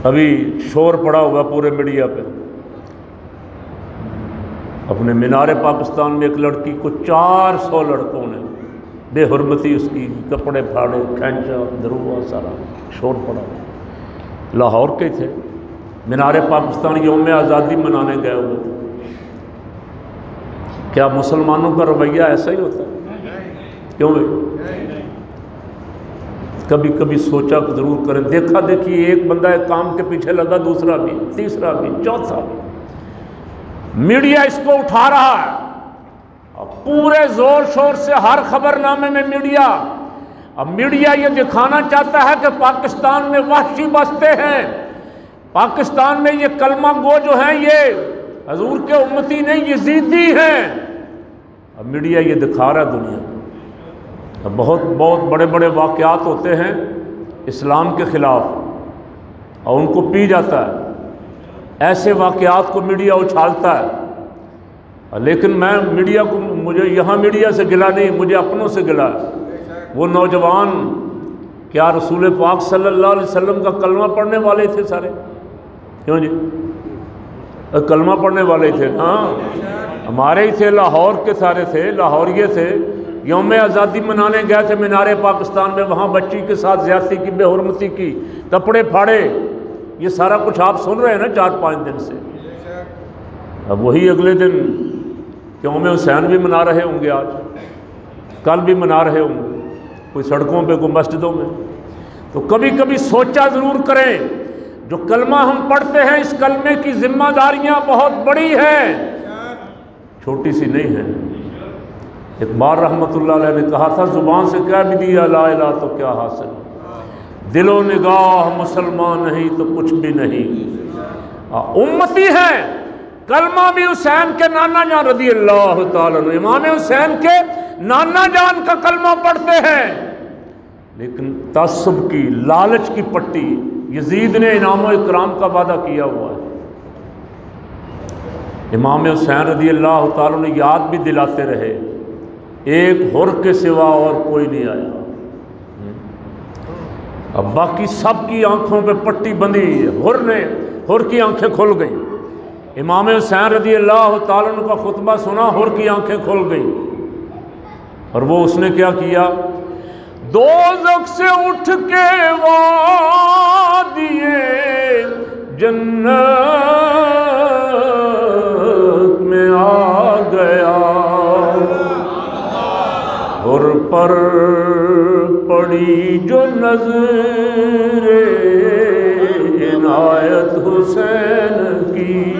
ابھی شور پڑا ہوا پورے میڈیا پہ، اپنے مینار پاکستان میں ایک لڑکی کو 400 لڑکوں نے بے حرمتی اس کی کپڑے پھاڑے، کھینچا، دھروا، سارا شور پڑا۔ لاہور کے تھے، مینار پاکستان یوم آزادی منانے گئے ہوئے تھے۔ کیا مسلمانوں کا رویہ ایسا ہی ہوتا ہے؟ کیوں بھائی؟ کبھی کبھی سوچا ضرور کریں، دیکھا دیکھی ایک بندہ ایک کام کے پیچھے لگا، دوسرا بھی، تیسرا بھی، چوتھا بھی، میڈیا اس کو اٹھا رہا ہے، اب پورے زور شور سے ہر خبر نامے میں میڈیا، اب میڈیا یہ دکھانا چاہتا ہے کہ پاکستان میں وحشی بستے ہیں، پاکستان میں یہ کلمہ گو جو ہیں یہ حضور کے امتی نہیں، یزیدی ہیں۔ اب میڈیا یہ دکھا رہا ہے دنیا کو۔ اب بہت بڑے بڑے واقعات ہوتے ہیں اسلام کے خلاف اور ان کو پی جاتا ہے، ایسے واقعات کو میڈیا اچھالتا ہے، لیکن میں میڈیا کو، مجھے یہاں میڈیا سے گلا نہیں، مجھے اپنوں سے گلا ہے۔ وہ نوجوان کیا رسول پاک صلی اللہ علیہ وسلم کا کلمہ پڑھنے والے تھے سارے؟ کیوں جی؟ کلمہ پڑھنے والے تھے، ہاں ہمارے ہی تھے، لاہور کے سارے تھے، لاہوریے تھے، یوم آزادی منانے گئے تھے مینار پاکستان میں، وہاں بچی کے ساتھ زیادتی کی، بے حرمتی کی، کپڑے پھاڑے، یہ سارا کچھ آپ سن رہے ہیں نا 4-5 دن سے۔ اب وہی اگلے دن یوم حسین بھی منا رہے ہوں گے، آج کل بھی منا رہے ہوں گے، کوئی سڑکوں پہ، کوئی مسجدوں میں۔ تو کبھی کبھی سوچا ضرور کریں، جو کلمہ ہم پڑھتے ہیں اس کلمے کی ذمہ داریاں بہت بڑی ہیں، چھوٹی سی نہیں ہیں۔ اقبال رحمۃ اللہ علیہ نے کہا تھا، زبان سے کہہ بھی دیا لا الہ تو کیا حاصل، دل و نگاہ مسلمان نہیں تو کچھ بھی نہیں۔ امتی ہیں، کلمہ بھی حسین کے نانا جان رضی اللہ تعالیٰ عنہ، امام حسین کے نانا جان کا کلمہ پڑھتے ہیں، لیکن تعصب کی، لالچ کی پٹی، یزید نے انعام و اکرام کا وعدہ کیا ہوا ہے۔ امام حسین رضی اللہ تعالیٰ نے یاد بھی دلاتے رہے، ایک حر کے سوا اور کوئی نہیں آیا۔ اب باقی سب کی آنکھوں پہ پٹی بندھی، حر کی آنکھیں کھل گئیں۔ امام حسین رضی اللہ تعالیٰ عنہ کا خطبہ سنا، حر کی آنکھیں کھل گئیں، اور وہ اس نے کیا کیا؟ دوزخ سے اٹھ کے وادی جنت میں آ گیا، حر پر پڑی جو نظر عنایت حسین کی۔